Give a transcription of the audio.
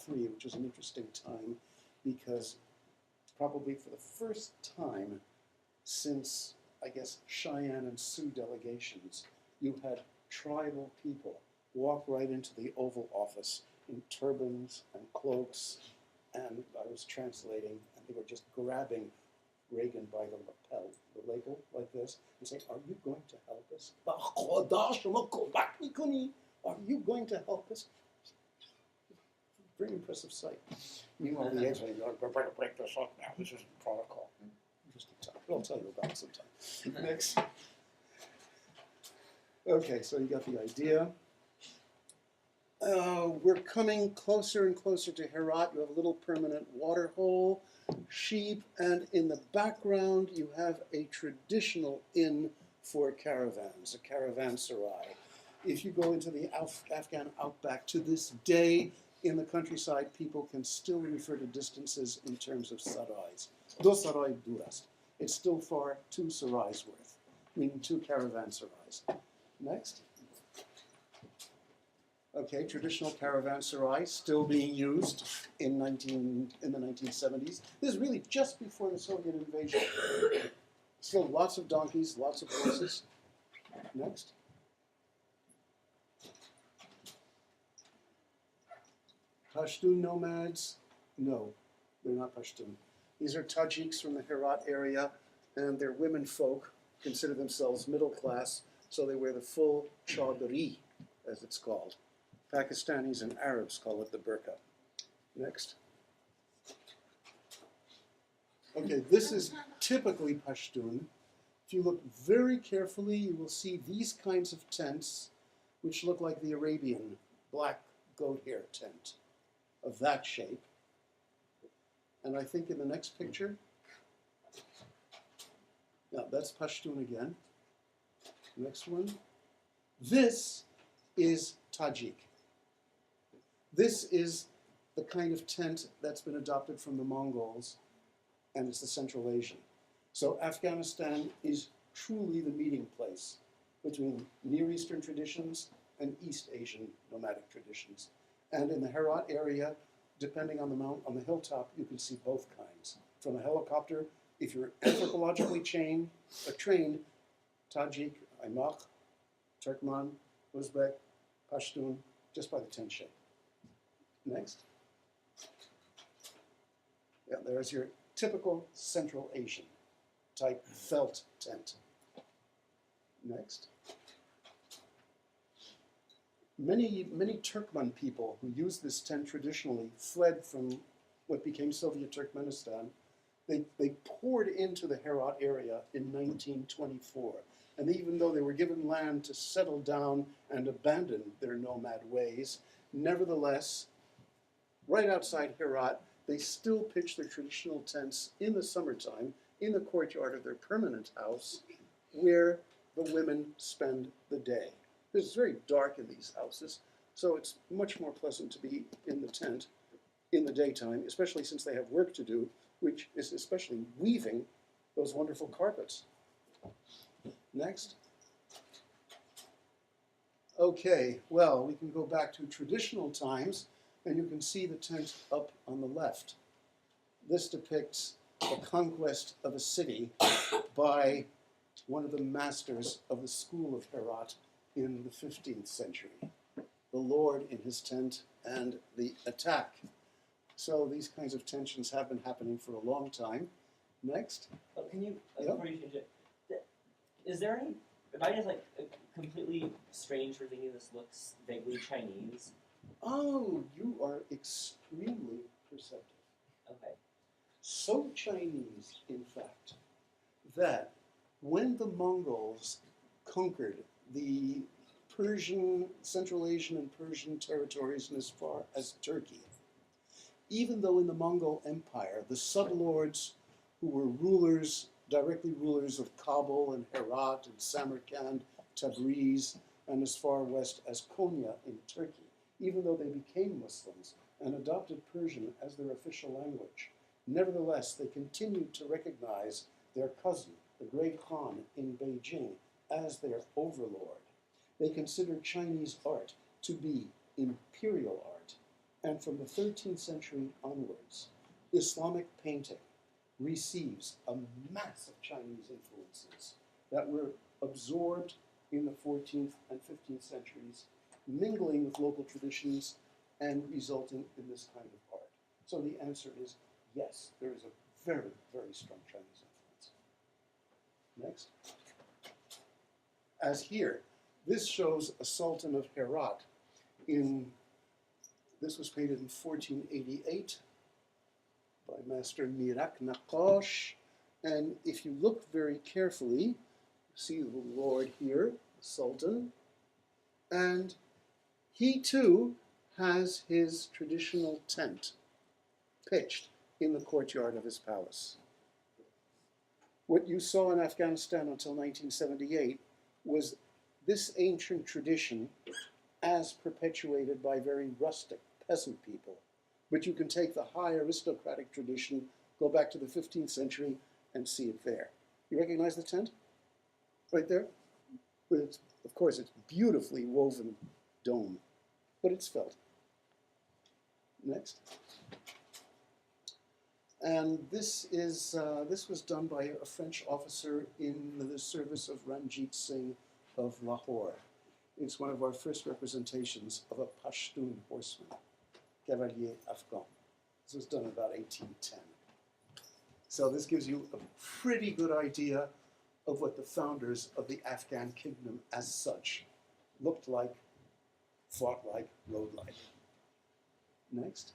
1993, which was an interesting time because probably for the first time since, I guess, Cheyenne and Sioux delegations, you had tribal people walk right into the Oval Office in turbans and cloaks, and I was translating, and they were just grabbing Reagan by the lapel, the label, like this, and saying, "Are you going to help us? Are you going to help us?" Very impressive sight. Meanwhile, the eggs are going, "We're going to break this up now. This isn't protocol." Interesting time. But I'll tell you about it sometime. Next. Okay, so you got the idea. We're coming closer and closer to Herat. You have a little permanent water hole, sheep, and in the background you have a traditional inn for caravans, a caravanserai. If you go into the Afghan outback to this day, in the countryside, people can still refer to distances in terms of sarais. Dos sarai duras. It's still far 2 sarais worth, meaning 2 caravanserais. Next. Okay, traditional caravanserai still being used in the 1970s. This is really just before the Soviet invasion. Still lots of donkeys, lots of horses. Next. Pashtun nomads? No, they're not Pashtun. These are Tajiks from the Herat area, and they're women folk, consider themselves middle class, so they wear the full chaudhri, as it's called. Pakistanis and Arabs call it the burqa. Next. Okay, this is typically Pashtun. If you look very carefully, you will see these kinds of tents, which look like the Arabian black goat hair tent, of that shape. And I think in the next picture, now that's Pashtun again. Next one. This is Tajik. This is the kind of tent that's been adopted from the Mongols, and it's the Central Asian. So Afghanistan is truly the meeting place between Near Eastern traditions and East Asian nomadic traditions. And in the Herat area, depending on the hilltop, you can see both kinds. From a helicopter, if you're anthropologically trained, Tajik, Aymakh, Turkmen, Uzbek, Pashtun, just by the tent shape. Next. Yeah, there's your typical Central Asian type felt tent. Next. Many Turkmen people who used this tent traditionally fled from what became Soviet Turkmenistan. They poured into the Herat area in 1924. And even though they were given land to settle down and abandon their nomad ways, nevertheless, right outside Herat, they still pitch their traditional tents in the summertime in the courtyard of their permanent house, where the women spend the day. It's very dark in these houses, so it's much more pleasant to be in the tent in the daytime, especially since they have work to do, which is especially weaving those wonderful carpets. Next. Okay, well, we can go back to traditional times, and you can see the tent up on the left. This depicts the conquest of a city by one of the masters of the school of Herat in the 15th century. The Lord in his tent and the attack. So these kinds of tensions have been happening for a long time. Next. Oh, can you, Yep. before you change it, is there any, am I just like completely strange for thinking this looks vaguely Chinese? Oh, you are extremely perceptive. Okay. So Chinese, in fact, that when the Mongols conquered the Persian, Central Asian and Persian territories and as far as Turkey, even though in the Mongol Empire, the sublords who were rulers, directly rulers of Kabul and Herat and Samarkand, Tabriz, and as far west as Konya in Turkey, even though they became Muslims and adopted Persian as their official language, nevertheless, they continued to recognize their cousin, the great Khan in Beijing, as their overlord. They considered Chinese art to be imperial art. And from the 13th century onwards, Islamic painting receives a mass of Chinese influences that were absorbed in the 14th and 15th centuries, mingling with local traditions and resulting in this kind of art. So the answer is yes, there is a very, very strong Chinese influence. Next. As here, this shows a Sultan of Herat this was painted in 1488 by Master Mirak Naqash. And if you look very carefully, see the Lord here, the Sultan, and he too has his traditional tent pitched in the courtyard of his palace. What you saw in Afghanistan until 1978 was this ancient tradition as perpetuated by very rustic peasant people. But you can take the high aristocratic tradition, go back to the 15th century, and see it there. You recognize the tent? Right there? But of course, it's beautifully woven dome, but it's felt. Next. And this was done by a French officer in the service of Ranjit Singh of Lahore. It's one of our first representations of a Pashtun horseman, Cavalier Afghan. This was done in about 1810. So this gives you a pretty good idea of what the founders of the Afghan kingdom as such looked like, fought like, rode like. Next.